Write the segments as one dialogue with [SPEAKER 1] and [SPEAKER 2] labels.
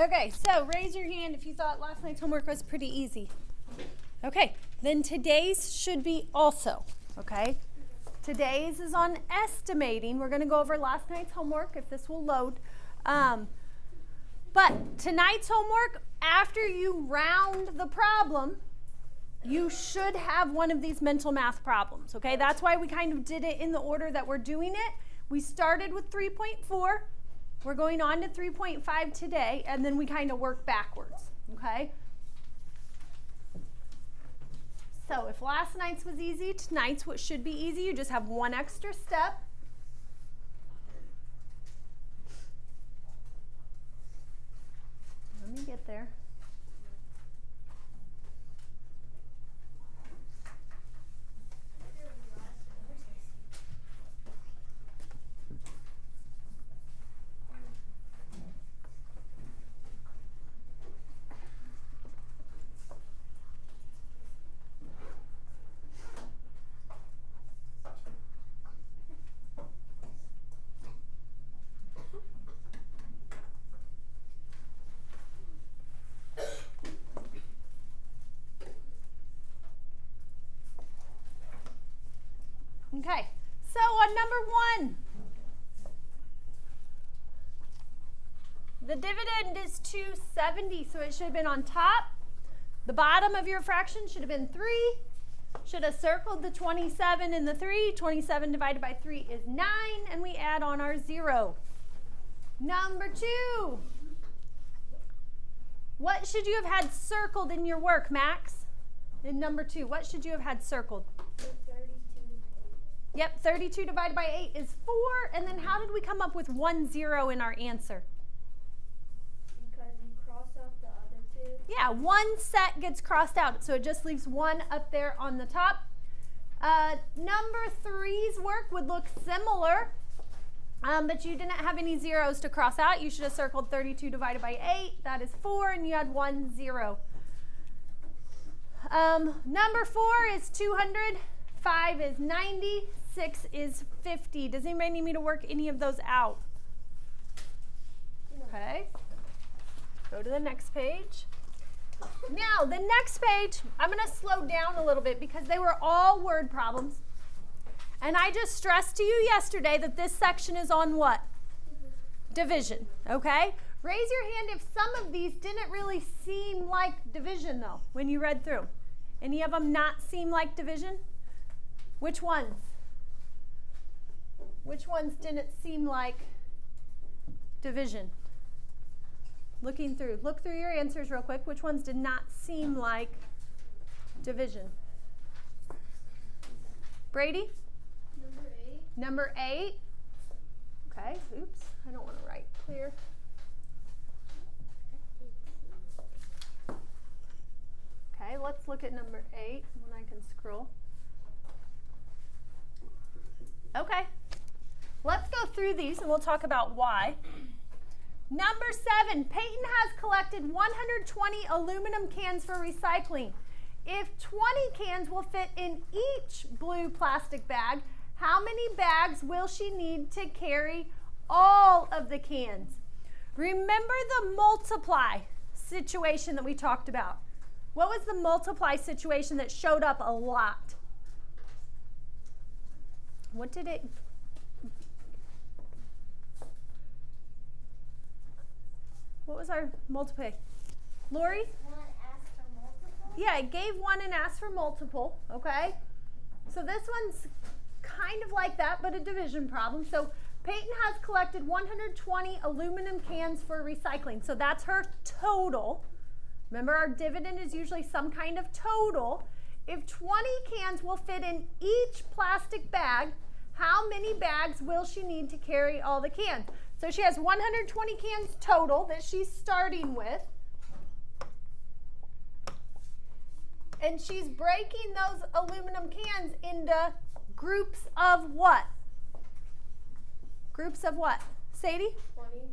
[SPEAKER 1] Okay, so raise your hand if you thought last night's homework was pretty easy. Okay, then today's should be also, okay? Today's is on estimating. We're going to go over last night's homework if this will load. But tonight's homework, after you round the problem, you should have one of these mental math problems, okay? That's why we kind of did it in the order that we're doing it. We started with 3.4. We're going on to 3.5 today, and then we kind of work backwards, okay? So if last night's was easy, tonight's what should be easy. You just have one extra step. Let me get there. Okay, so on number 1, the dividend is 270, so it should have been on top. The bottom of your fraction should have been 3. Should have circled the 27 and the 3. 27 divided by 3 is 9, and we add on our 0. Number 2, what should you have had circled in your work, Max? In number 2, what should you have had circled? Yep, 32 divided by 8 is 4. And then how did we come up with 1 0 in our answer?
[SPEAKER 2] Because you cross off the other 2.
[SPEAKER 1] Yeah, one set gets crossed out, so it just leaves 1 up there on the top. Number 3's work would look similar, but you didn't have any zeros to cross out. You should have circled 32 divided by 8. That is 4, and you had 1 0. Number 4 is 200. 5 is 90, 6 is 50. Does anybody need me to work any of those out? Okay. Go to the next page. Now, the next page, I'm going to slow down a little bit because they were all word problems. And I just stressed to you yesterday that this section is on what? Division, okay? Raise your hand if some of these didn't really seem like division, though, when you read through. Any of them not seem like division? Which ones? Which ones didn't seem like division? Looking through. Look through your answers real quick. Which ones did not seem like division? Brady?
[SPEAKER 2] Number 8.
[SPEAKER 1] Number 8. Okay, oops. I don't want to write clear. Okay, let's look at number 8 when I can scroll. Okay, let's go through these and we'll talk about why. Number 7, Peyton has collected 120 aluminum cans for recycling. If 20 cans will fit in each blue plastic bag, how many bags will she need to carry all of the cans? Remember the multiply situation that we talked about. What was the multiply situation that showed up a lot? What did it? What was our multiply? Lori?
[SPEAKER 2] One asked for multiple?
[SPEAKER 1] Yeah, it gave 1 and asked for multiple, okay? So this one's kind of like that, but a division problem. So Peyton has collected 120 aluminum cans for recycling. So that's her total. Remember, our dividend is usually some kind of total. If 20 cans will fit in each plastic bag, how many bags will she need to carry all the cans? So she has 120 cans total that she's starting with. And she's breaking those aluminum cans into groups of what? Groups of what? Sadie?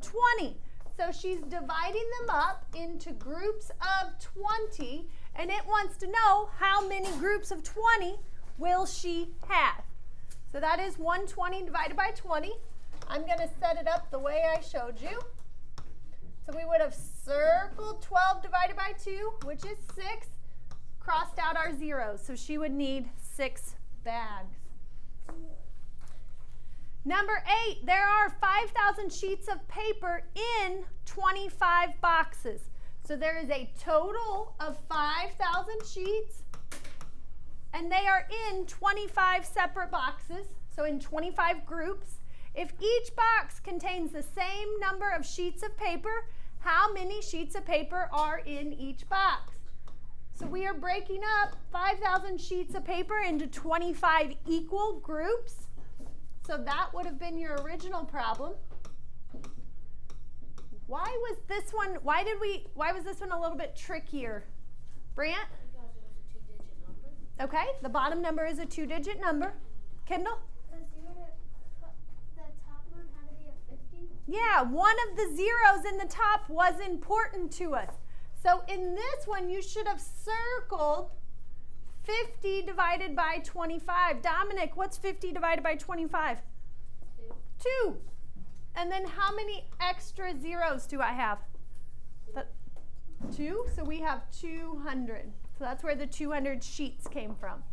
[SPEAKER 1] 20. So she's dividing them up into groups of 20, and it wants to know how many groups of 20 will she have. So that is 120 divided by 20. I'm going to set it up the way I showed you. So we would have circled 12 divided by 2, which is 6, crossed out our zeros. So she would need 6 bags. Number 8, there are 5,000 sheets of paper in 25 boxes. So there is a total of 5,000 sheets, and they are in 25 separate boxes, so in 25 groups. If each box contains the same number of sheets of paper, how many sheets of paper are in each box? So we are breaking up 5,000 sheets of paper into 25 equal groups. So that would have been your original problem. Why was this one a little bit trickier? Brant?
[SPEAKER 2] Because it was a 2-digit number.
[SPEAKER 1] Okay, the bottom number is a 2-digit number. Kendall?
[SPEAKER 2] Because the top one had to be a 50.
[SPEAKER 1] Yeah, one of the zeros in the top was important to us. So in this one, you should have circled 50 divided by 25. Dominic, what's 50 divided by 25? 2. And then how many extra zeros do I have? 2. So we have 200. So that's where the 200 sheets came from.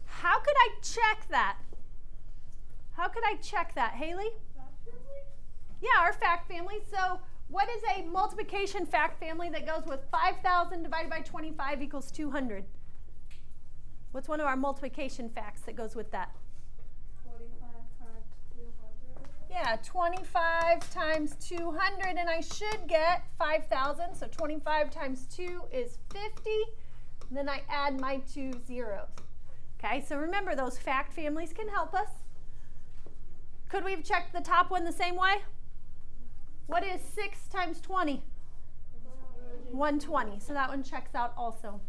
[SPEAKER 1] How could I check that? How could I check that, Haley? Yeah, our fact family. So what is a multiplication fact family that goes with 5,000 divided by 25 equals 200? What's one of our multiplication facts that goes with that?
[SPEAKER 2] 25 times 200.
[SPEAKER 1] Yeah, 25 times 200, and I should get 5,000. So 25 times 2 is 50. And then I add my 2 zeros. Okay, so remember those fact families can help us. Could we have checked the top one the same way? What is 6 times 20? 120. So that one checks out also.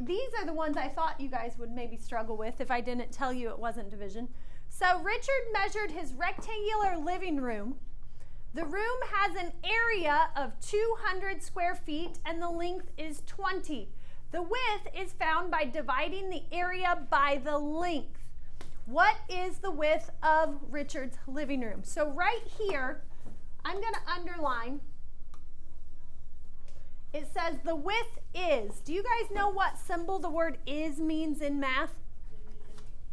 [SPEAKER 1] These are the ones I thought you guys would maybe struggle with if I didn't tell you it wasn't division. So Richard measured his rectangular living room. The room has an area of 200 square feet and the length is 20. The width is found by dividing the area by the length. What is the width of Richard's living room? So right here, I'm going to underline. It says the width is. Do you guys know what symbol the word is means in math?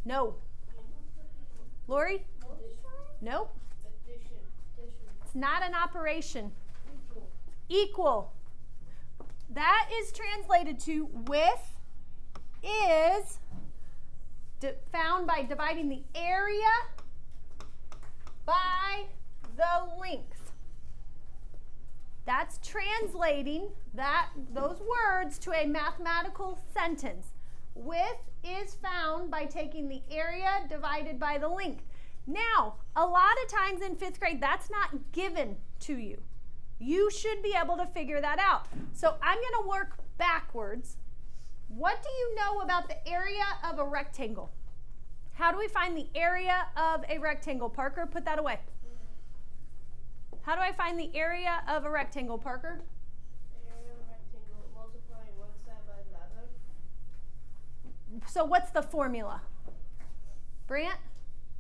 [SPEAKER 1] No. Lori? Nope. It's not an operation. Equal. That is translated to width is found by dividing the area by the length. That's translating those words to a mathematical sentence. Width is found by taking the area divided by the length. Now, a lot of times in 5th grade, that's not given to you. You should be able to figure that out. So I'm going to work backwards. What do you know about the area of a rectangle? How do we find the area of a rectangle? Parker, put that away. How do I find the area of a rectangle, Parker?
[SPEAKER 2] The area of a rectangle, multiplying one side by the other.
[SPEAKER 1] So what's the formula? Brant?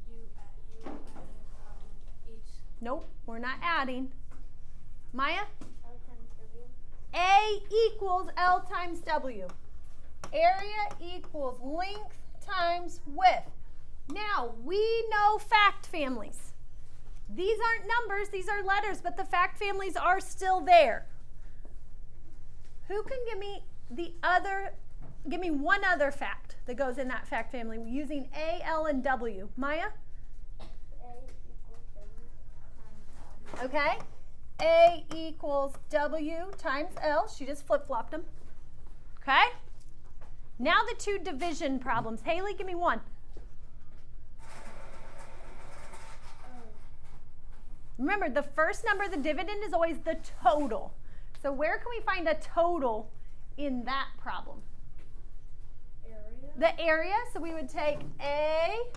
[SPEAKER 2] You add each.
[SPEAKER 1] Nope, we're not adding. Maya?
[SPEAKER 2] L times W.
[SPEAKER 1] A equals L times W. Area equals length times width. Now, we know fact families. These aren't numbers, these are letters, but the fact families are still there. Who can give me one other fact that goes in that fact family using A, L, and W? Maya?
[SPEAKER 2] A equals W times L.
[SPEAKER 1] Okay. A equals W times L. She just flip-flopped them. Okay? Now the 2 division problems. Haley, give me one. Remember, the first number, the dividend, is always the total. So where can we find a total in that problem?
[SPEAKER 2] Area.
[SPEAKER 1] The area, so we would take A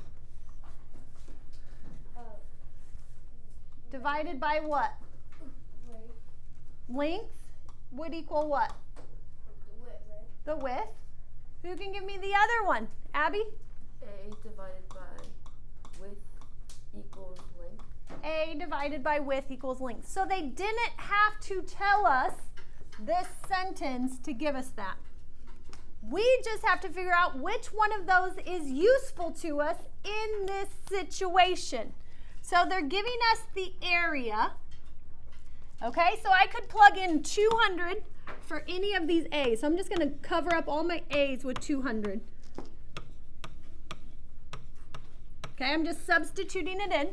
[SPEAKER 1] divided by what? Length would equal what?
[SPEAKER 2] The width.
[SPEAKER 1] The width. Who can give me the other one? Abby?
[SPEAKER 3] A divided by width equals length.
[SPEAKER 1] A divided by width equals length. So they didn't have to tell us this sentence to give us that. We just have to figure out which one of those is useful to us in this situation. So they're giving us the area. Okay, so I could plug in 200 for any of these A's. So I'm just going to cover up all my A's with 200. Okay, I'm just substituting it in.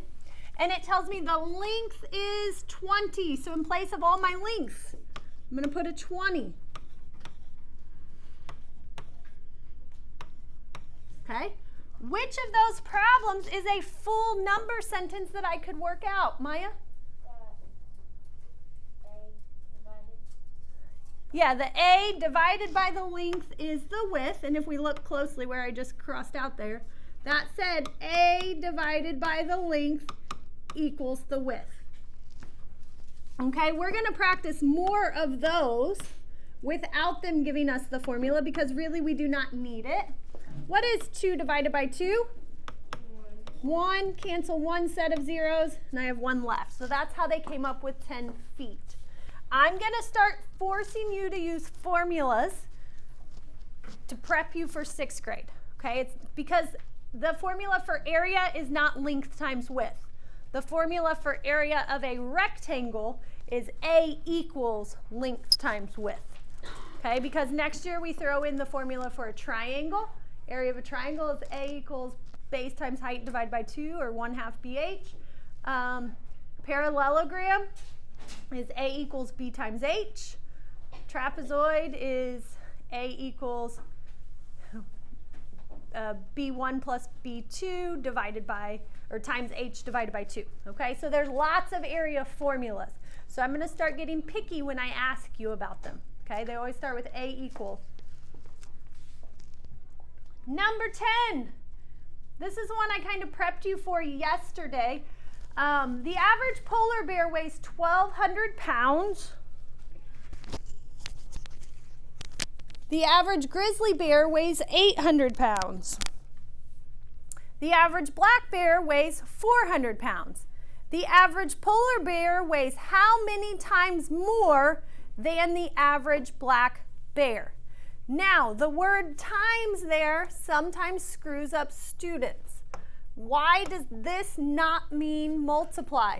[SPEAKER 1] And it tells me the length is 20. So in place of all my lengths, I'm going to put a 20. Okay, which of those problems is a full number sentence that I could work out? Maya? Yeah, the A divided by the length is the width. And if we look closely where I just crossed out there, that said A divided by the length equals the width. Okay, we're going to practice more of those without them giving us the formula because really we do not need it. What is 2 divided by 2? 1. Cancel one set of zeros, and I have 1 left. So that's how they came up with 10 feet. I'm going to start forcing you to use formulas to prep you for 6th grade. Okay, it's because the formula for area is not length times width. The formula for area of a rectangle is A equals length times width. Okay, because next year we throw in the formula for a triangle. Area of a triangle is A equals base times height divided by 2, or 1/2 BH. Parallelogram is A equals B times H. Trapezoid is A equals B1 plus B2 divided by, or times H divided by 2. Okay, so there's lots of area formulas. So I'm going to start getting picky when I ask you about them. Okay, they always start with A equals. Number 10. This is one I kind of prepped you for yesterday. The average polar bear weighs 1,200 pounds. The average grizzly bear weighs 800 pounds. The average black bear weighs 400 pounds. The average polar bear weighs how many times more than the average black bear? Now, the word times there sometimes screws up students. Why does this not mean multiply?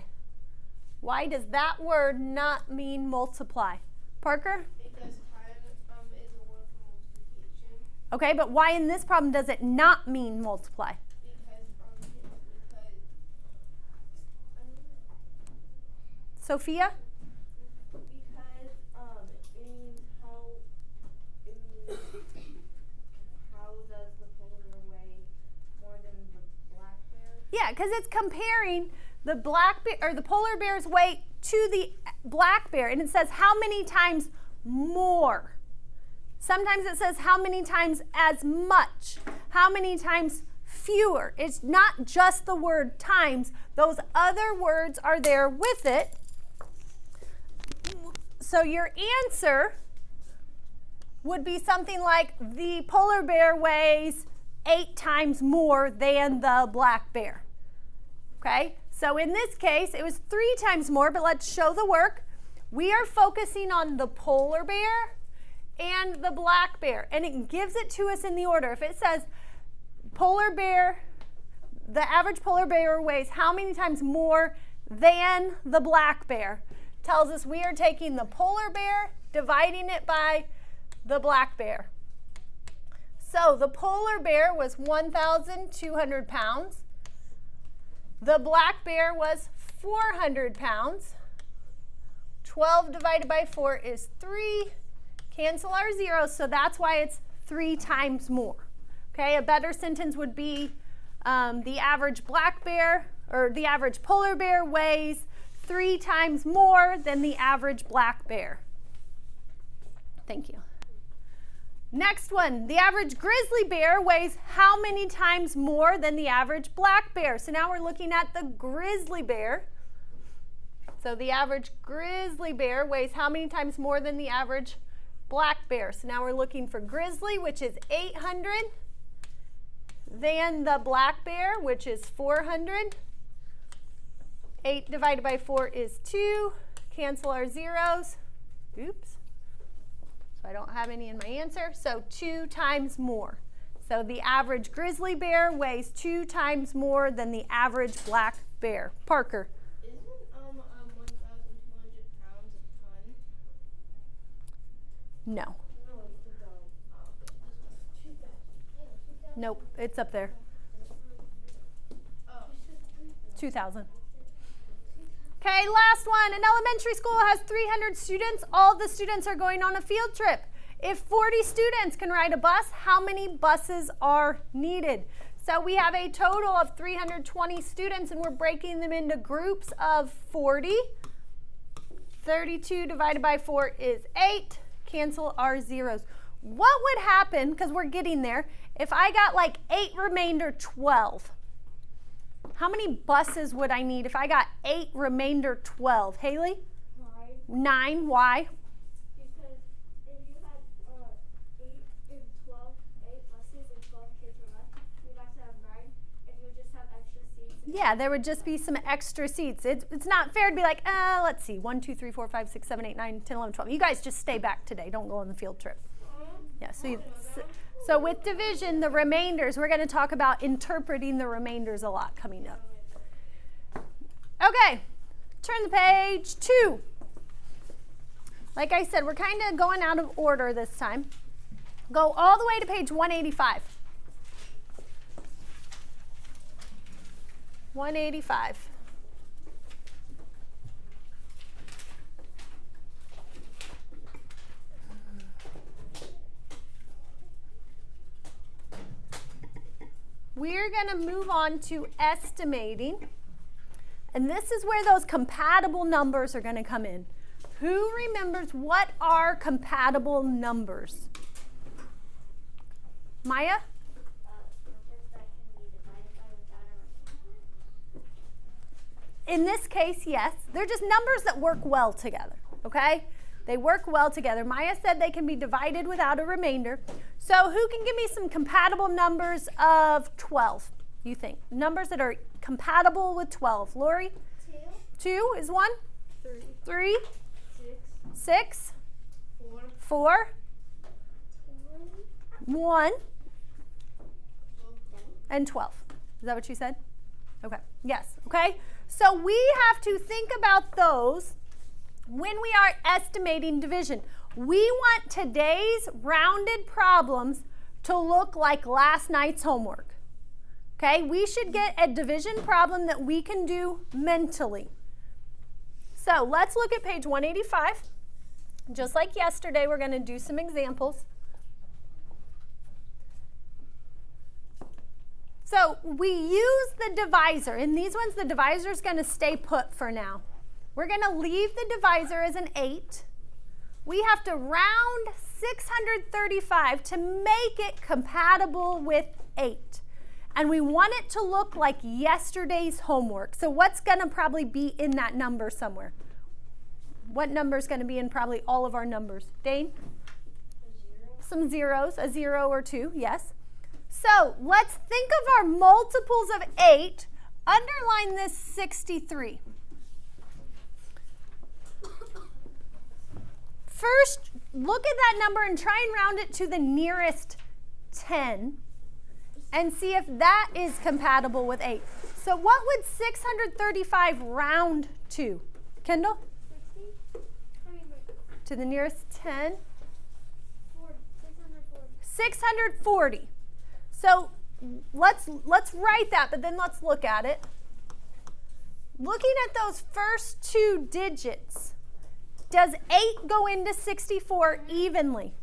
[SPEAKER 1] Why does that word not mean multiply? Parker?
[SPEAKER 2] Because time is a word for multiplication.
[SPEAKER 1] Okay, but why in this problem does it not mean multiply? Sophia? Yeah, because it's comparing the black bear or the polar bear's weight to the black bear, and it says how many times more. Sometimes it says how many times as much, how many times fewer. It's not just the word times. Those other words are there with it. So your answer would be something like the polar bear weighs 8 times more than the black bear. Okay, so in this case, it was 3 times more, but let's show the work. We are focusing on the polar bear and the black bear, and it gives it to us in the order. If it says polar bear, the average polar bear weighs how many times more than the black bear, tells us we are taking the polar bear, dividing it by the black bear. So the polar bear was 1,200 pounds. The black bear was 400 pounds. 12 divided by 4 is 3. Cancel our zeros, so that's why it's 3 times more. Okay, a better sentence would be the average black bear, or the average polar bear weighs 3 times more than the average black bear. Thank you. Next one, the average grizzly bear weighs how many times more than the average black bear? So now we're looking at the grizzly bear. So the average grizzly bear weighs how many times more than the average black bear? So now we're looking for grizzly, which is 800, than the black bear, which is 400. 8 divided by 4 is 2. Cancel our zeros. Oops. So I don't have any in my answer. So 2 times more. So the average grizzly bear weighs 2 times more than the average black bear. Parker.
[SPEAKER 2] Isn't 1,200 pounds a ton?
[SPEAKER 1] No.
[SPEAKER 2] No, it's the dog. Oh, this one's 2,000. Yeah, 2,000.
[SPEAKER 1] Nope. It's up there.
[SPEAKER 2] Oh,
[SPEAKER 1] 2,000. Okay, last one. An elementary school has 300 students. All the students are going on a field trip. If 40 students can ride a bus, how many buses are needed? So we have a total of 320 students, and we're breaking them into groups of 40. 32 divided by 4 is 8. Cancel our zeros. What would happen, because we're getting there, if I got like 8 remainder 12? How many buses would I need if I got 8 remainder 12? Haley? 9. Why?
[SPEAKER 2] Because if you had 8 and 12, 8 buses and 12 kids were left, you'd have to have 9, and you would just have extra seats.
[SPEAKER 1] Yeah, there would just be some extra seats. It's not fair to be like, let's see, 1, 2, 3, 4, 5, 6, 7, 8, 9, 10, 11, 12. You guys just stay back today. Don't go on the field trip. Yeah, so with division, the remainders, we're going to talk about interpreting the remainders a lot coming up. Okay, turn the page 2. Like I said, we're kind of going out of order this time. Go all the way to page 185. 185. We're going to move on to estimating. And this is where those compatible numbers are going to come in. Who remembers what are compatible numbers? Maya?
[SPEAKER 2] Numbers that can be divided by without a remainder.
[SPEAKER 1] In this case, yes. They're just numbers that work well together, okay? They work well together. Maya said they can be divided without a remainder. So who can give me some compatible numbers of 12, you think? Numbers that are compatible with 12. Lori?
[SPEAKER 2] 2.
[SPEAKER 1] 2 is 1.
[SPEAKER 2] 3.
[SPEAKER 1] 3.
[SPEAKER 2] 6.
[SPEAKER 1] 6.
[SPEAKER 2] 4.
[SPEAKER 1] 4. 1.
[SPEAKER 2] 10.
[SPEAKER 1] And 12. Is that what you said? Okay. Yes. Okay. So we have to think about those when we are estimating division. We want today's rounded problems to look like last night's homework. Okay? We should get a division problem that we can do mentally. So let's look at page 185. Just like yesterday, we're going to do some examples. So we use the divisor. In these ones, the divisor is going to stay put for now. We're going to leave the divisor as an 8. We have to round 635 to make it compatible with 8. And we want it to look like yesterday's homework. So what's going to probably be in that number somewhere? What number is going to be in probably all of our numbers? Dane? Some zeros, a 0 or 2, yes. So let's think of our multiples of 8. Underline this 63. First, look at that number and try and round it to the nearest 10 and see if that is compatible with 8. So what would 635 round to? Kendall?
[SPEAKER 2] 60?
[SPEAKER 1] To the nearest 10?
[SPEAKER 2] 640.
[SPEAKER 1] 640. So let's write that, but then let's look at it. Looking at those first 2 digits, does 8 go into 64 evenly?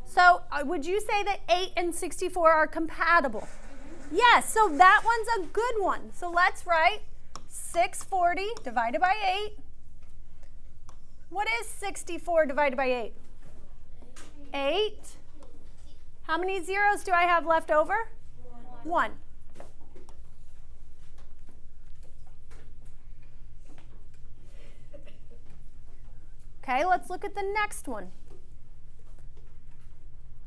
[SPEAKER 1] So would you say that 8 and 64 are compatible? Yes, so that one's a good one. So let's write 640 divided by 8. What is 64 divided by 8? 8. How many zeros do I have left over? 1. Okay, let's look at the next one.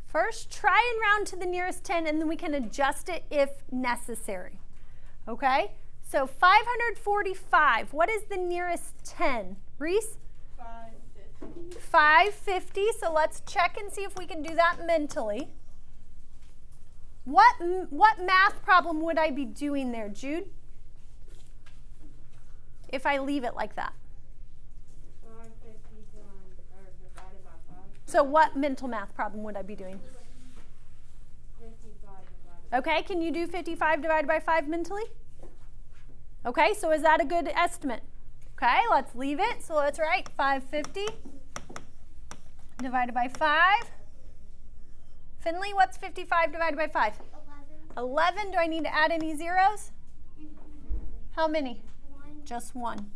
[SPEAKER 1] First, try and round to the nearest 10, and then we can adjust it if necessary. Okay? So 545, what is the nearest 10? Reese?
[SPEAKER 3] 550.
[SPEAKER 1] 550, so let's check and see if we can do that mentally. What math problem would I be doing there, Jude? If I leave it like that.
[SPEAKER 3] 550 divided by 5.
[SPEAKER 1] So what mental math problem would I be doing?
[SPEAKER 3] 55 divided by
[SPEAKER 1] Okay, can you do 55 divided by 5 mentally? Okay, so is that a good estimate? Okay, let's leave it. So let's write 550 divided by 5. Finley, what's 55 divided by 5? 11. Do I need to add any zeros? How many? Just one.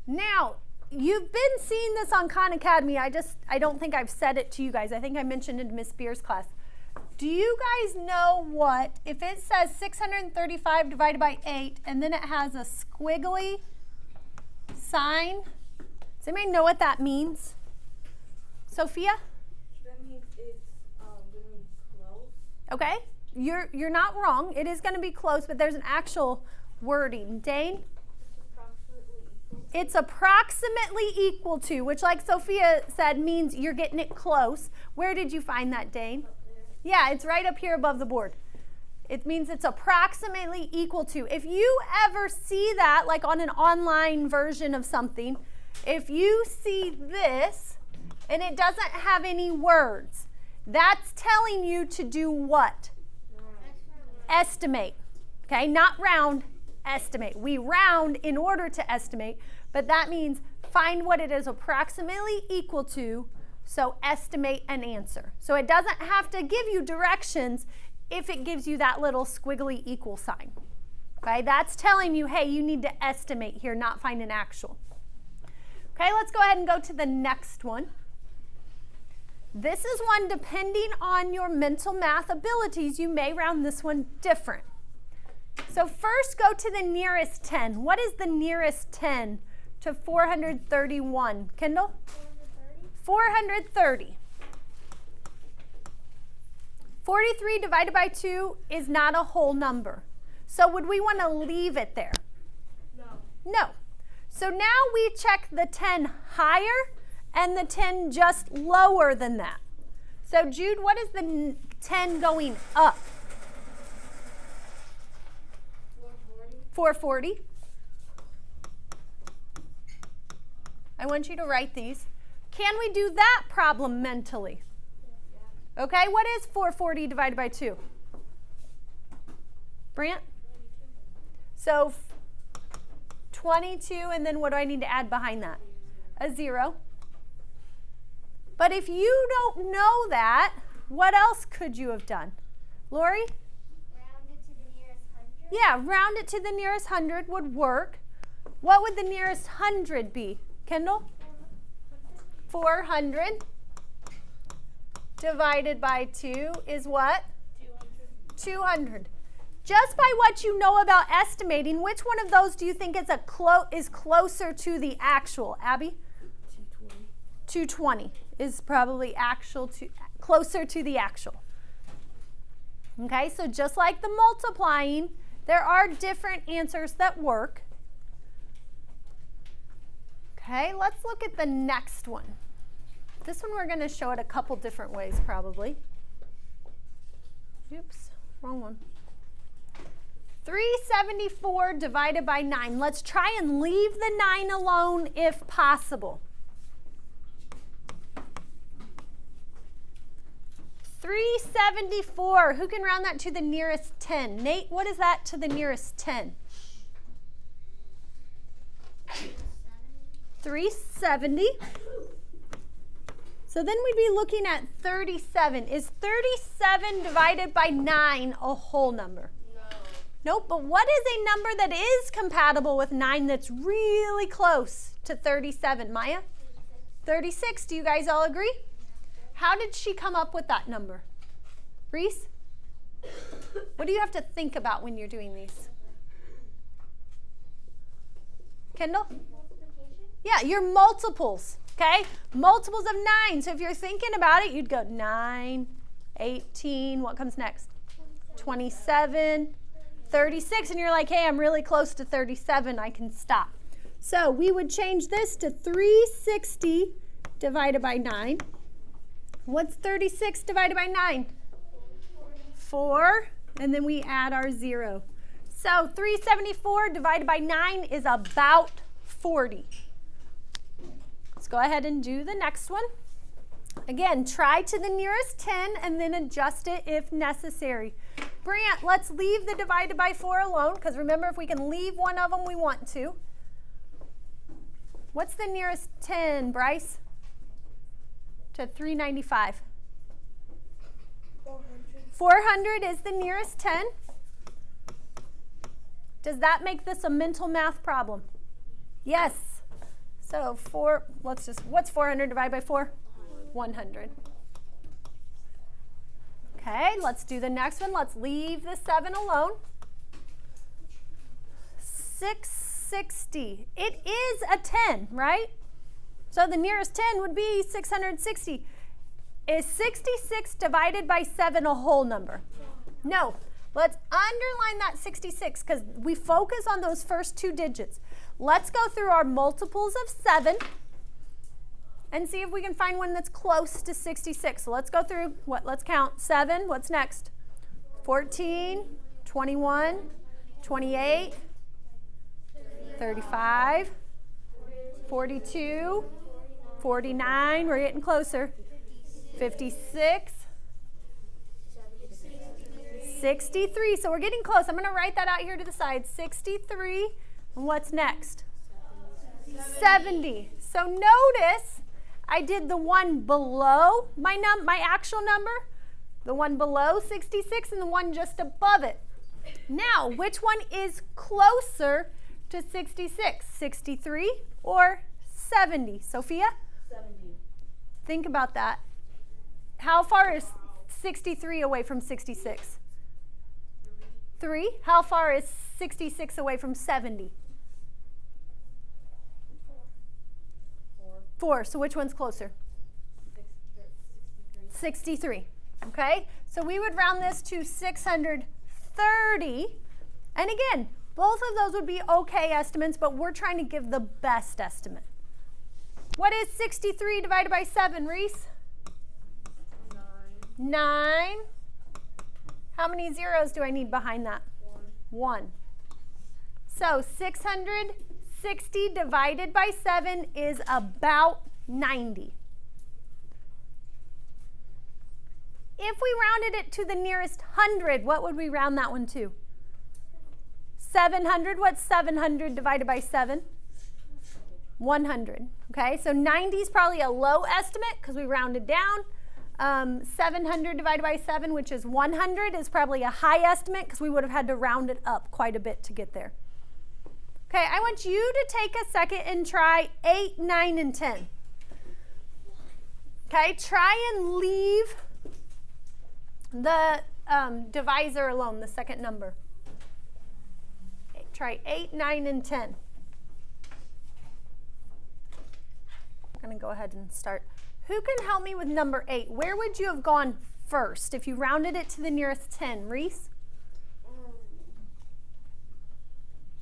[SPEAKER 1] Now, you've been seeing this on Khan Academy. I don't think I've said it to you guys. I think I mentioned it in Miss Spears' class. Do you guys know what, if it says 635 divided by 8 and then it has a squiggly sign, does anybody know what that means? Sophia?
[SPEAKER 3] That means it's going to be close.
[SPEAKER 1] Okay, you're not wrong. It is going to be close, but there's an actual wording. Dane? It's approximately equal to, which like Sophia said means you're getting it close. Where did you find that, Dane? Yeah, it's right up here above the board. It means it's approximately equal to. If you ever see that, like on an online version of something, if you see this and it doesn't have any words, that's telling you to do what? Estimate. Okay, not round, estimate. We round in order to estimate, but that means find what it is approximately equal to, so estimate an answer. So it doesn't have to give you directions if it gives you that little squiggly equal sign. Okay, that's telling you, hey, you need to estimate here, not find an actual. Okay, let's go ahead and go to the next one. This is one, depending on your mental math abilities, you may round this one different. So first go to the nearest 10. What is the nearest 10 to 431? Kendall? 430. 43 divided by 2 is not a whole number. So would we want to leave it there?
[SPEAKER 3] No.
[SPEAKER 1] No. So now we check the 10 higher and the 10 just lower than that. So Jude, what is the 10 going up? 440. I want you to write these. Can we do that problem mentally? Okay, what is 440 divided by 2? Brant? So 22, and then what do I need to add behind that? A 0. But if you don't know that, what else could you have done? Lori?
[SPEAKER 2] Round it to the nearest 100.
[SPEAKER 1] Yeah, round it to the nearest 100 would work. What would the nearest 100 be? Kendall? 400 divided by 2 is what? 200. Just by what you know about estimating, which one of those do you think is closer to the actual? Abby? 220 is probably closer to the actual. Okay, so just like the multiplying, there are different answers that work. Okay, let's look at the next one. This one we're going to show it a couple different ways probably. Oops, wrong one. 374 divided by 9. Let's try and leave the 9 alone if possible. 374. Who can round that to the nearest 10? Nate, what is that to the nearest 10? 370. So then we'd be looking at 37. Is 37 divided by 9 a whole number?
[SPEAKER 3] No.
[SPEAKER 1] Nope, but what is a number that is compatible with 9 that's really close to 37? Maya? 36. Do you guys all agree? How did she come up with that number? Reese? What do you have to think about when you're doing these? Kendall?
[SPEAKER 2] Multiplication.
[SPEAKER 1] Yeah, your multiples, okay? Multiples of 9. So if you're thinking about it, you'd go 9 18. What comes next? 27. 36. And you're like, hey, I'm really close to 37. I can stop. So we would change this to 360 divided by 9. What's 36 divided by 9? 4. And then we add our 0. So 374 divided by 9 is about 40. Let's go ahead and do the next one. Again, try to the nearest 10 and then adjust it if necessary. Brant, let's leave the divided by 4 alone, because remember, if we can leave one of them, we want to. What's the nearest 10, Bryce? To 395. 400 is the nearest 10. Does that make this a mental math problem? Yes. So what's 400 divided by 4? 100. Okay, let's do the next one. Let's leave the 7 alone. 660. It is a 10, right? So the nearest 10 would be 660. Is 66 divided by 7 a whole number? No. Let's underline that 66 because we focus on those first 2 digits. Let's go through our multiples of 7 and see if we can find one that's close to 66. So let's go through, let's count. 7, what's next? 14, 21, 28, 35, 42, 49, we're getting closer. 56, 63, so we're getting close. I'm going to write that out here to the side. 63, and what's next? 70. So notice I did the one below my actual number, the one below 66, and the one just above it. Now, which one is closer to 66? 63 or 70? Sophia?
[SPEAKER 3] 70.
[SPEAKER 1] Think about that. How far is 63 away from 66? 3. How far is 66 away from 70? 4. So which one's closer? 63. Okay? So we would round this to 630. And again, both of those would be okay estimates, but we're trying to give the best estimate. What is 63 divided by 7, Reese? 9. How many zeros do I need behind that? 1. So 660 divided by 7 is about 90. If we rounded it to the nearest 100, what would we round that one to? 700. What's 700 divided by 7? 100. Okay, so 90 is probably a low estimate because we rounded down. 700 divided by 7, which is 100, is probably a high estimate because we would have had to round it up quite a bit to get there. Okay, I want you to take a second and try 8, 9, and 10. Okay, try and leave the divisor alone, the second number. Try 8, 9, and 10. I'm going to go ahead and start. Who can help me with number 8? Where would you have gone first if you rounded it to the nearest 10? Reese?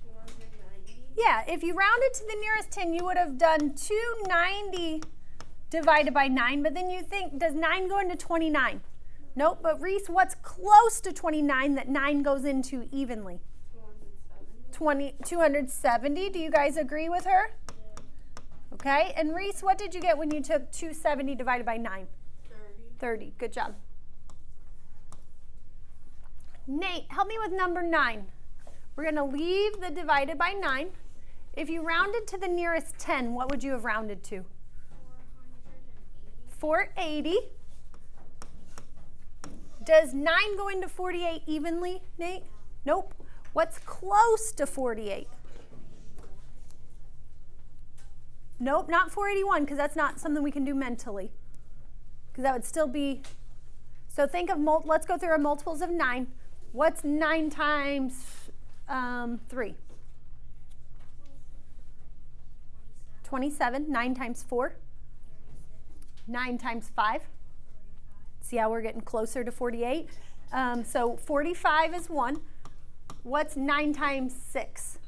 [SPEAKER 3] 290.
[SPEAKER 1] Yeah, if you rounded to the nearest 10, you would have done 290 divided by 9, but then you think, does 9 go into 29? Nope, but Reese, what's close to 29 that 9 goes into evenly? 270. Do you guys agree with her? Okay, and Reese, what did you get when you took 270 divided by 9? 30. Good job. Nate, help me with number 9. We're going to leave the divided by 9. If you rounded to the nearest 10, what would you have rounded to? 480. Does 9 go into 48 evenly, Nate? Nope. What's close to 48? Nope, not 481, because that's not something we can do mentally. Because that would still be, so think of, let's go through our multiples of 9. What's 9 times 3? 27. 9 times 4? 9 times 5? See how we're getting closer to 48? So 45 is 1. What's 9 times 6?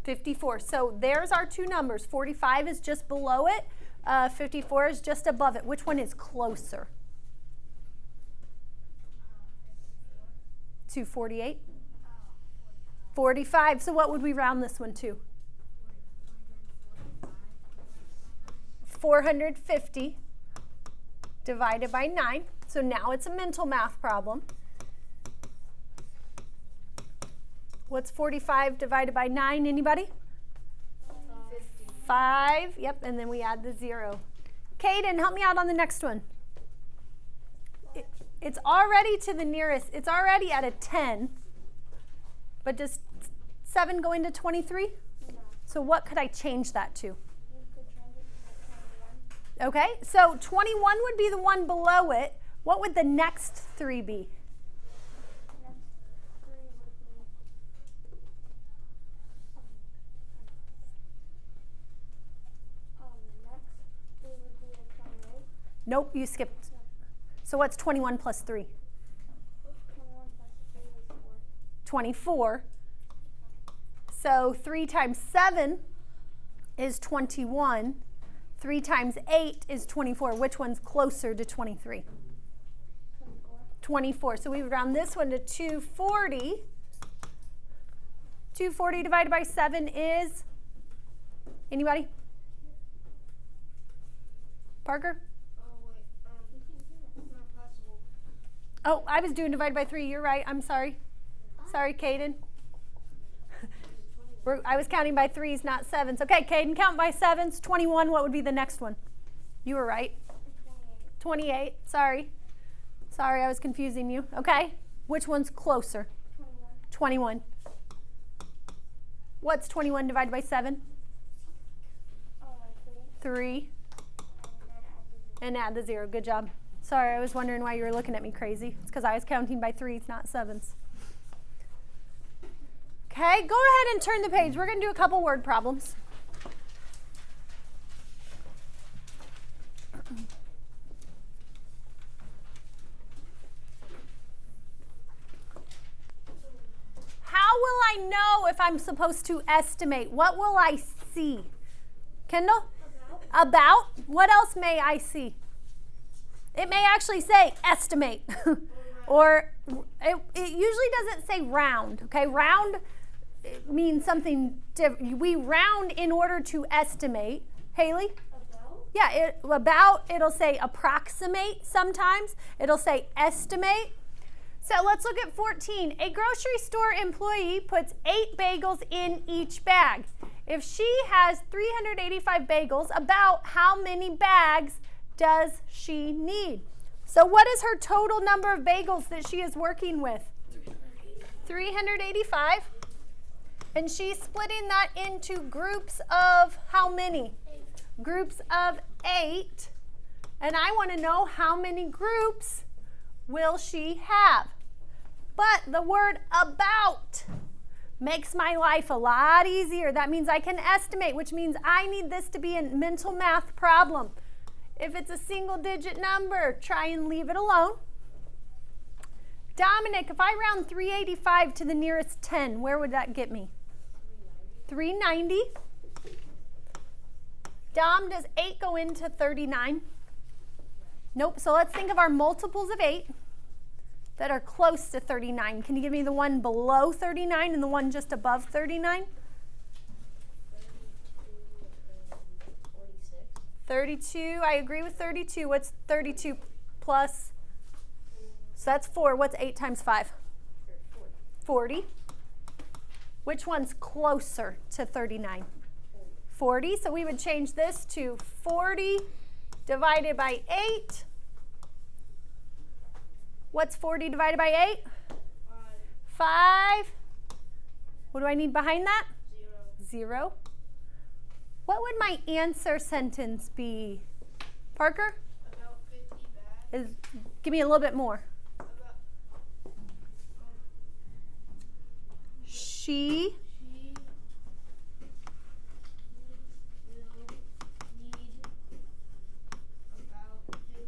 [SPEAKER 1] 54. So there's our two numbers. 45 is just below it. 54 is just above it. Which one is closer? To 48? 45. So what would we round this one to? 450 divided by 9. So now it's a mental math problem. What's 45 divided by 9? Anybody? 5. Yep, and then we add the 0. Caden, help me out on the next one. It's already to the nearest. It's already at a 10. But does 7 go into 23?
[SPEAKER 2] No.
[SPEAKER 1] So what could I change that to?
[SPEAKER 2] You could change it to 21.
[SPEAKER 1] Okay, so 21 would be the one below it. What would the next 3 be?
[SPEAKER 2] Next 3 would be the next 3 would be the 28.
[SPEAKER 1] Nope, you skipped. So what's 21 plus 3?
[SPEAKER 2] 21 plus 3 is 4.
[SPEAKER 1] 24. So 3 times 7 is 21. 3 times 8 is 24. Which one's closer to 23?
[SPEAKER 2] 24.
[SPEAKER 1] 24. So we would round this one to 240. 240 divided by 7 is? Anybody? Parker?
[SPEAKER 3] Oh, wait. It's not possible.
[SPEAKER 1] Oh, I was doing divided by 3. You're right. I'm sorry. Sorry, Caden. I was counting by 3s, not 7s. Okay, Caden, count by 7s. 21, what would be the next one? You were right. 28. Sorry. Sorry, I was confusing you. Okay. Which one's closer?
[SPEAKER 2] 21.
[SPEAKER 1] 21. What's 21 divided by 7?
[SPEAKER 2] 3.
[SPEAKER 1] 3. And add the 0. Good job. Sorry, I was wondering why you were looking at me crazy. It's because I was counting by 3s, not 7s. Okay, go ahead and turn the page. We're going to do a couple word problems. How will I know if I'm supposed to estimate? What will I see? Kendall? About. What else may I see? It may actually say estimate. Or it usually doesn't say round. Okay, round means something different. We round in order to estimate. Haley?
[SPEAKER 2] About?
[SPEAKER 1] Yeah, it'll say approximate sometimes. It'll say estimate. So let's look at 14. A grocery store employee puts 8 bagels in each bag. If she has 385 bagels, about how many bags does she need? So what is her total number of bagels that she is working with? 385. And she's splitting that into groups of how many?
[SPEAKER 2] 8.
[SPEAKER 1] Groups of 8. And I want to know how many groups will she have? But the word about makes my life a lot easier. That means I can estimate, which means I need this to be a mental math problem. If it's a single digit number, try and leave it alone. Dominic, if I round 385 to the nearest 10, where would that get me? 390. Dom, does 8 go into 39? Nope. So let's think of our multiples of 8 that are close to 39. Can you give me the one below 39 and the one just above 39? 32. I agree with 32. What's 32 plus? So that's 4. What's 8 times 5? 40. Which one's closer to 39? 40. So we would change this to 40 divided by 8. What's 40 divided by 8? 5. What do I need behind that? 0. What would my answer sentence be? Parker?
[SPEAKER 3] About 50 bags.
[SPEAKER 1] Give me a little bit more. She
[SPEAKER 3] She will need about 50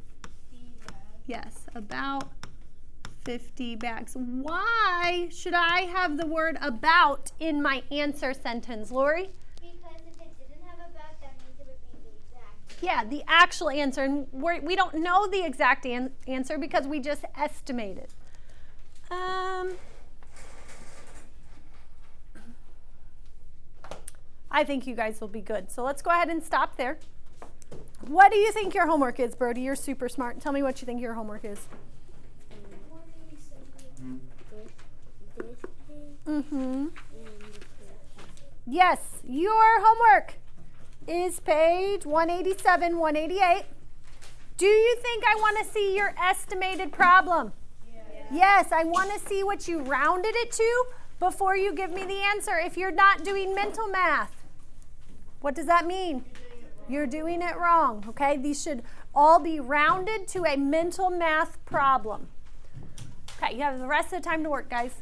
[SPEAKER 1] Yes, about 50 bags. Why should I have the word about in my answer sentence, Lori?
[SPEAKER 2] Because if it didn't have about, that means it would be the exact.
[SPEAKER 1] Yeah, the actual answer. And we don't know the exact answer because we just estimated. I think you guys will be good. So let's go ahead and stop there. What do you think your homework is, Brody? You're super smart. Tell me what you think your homework is. Yes, your homework is page 187, 188. Do you think I want to see your estimated problem? Yes, I want to see what you rounded it to before you give me the answer. If you're not doing mental math, what does that mean? You're doing it wrong, okay? These should all be rounded to a mental math problem. Okay, you have the rest of the time to work, guys.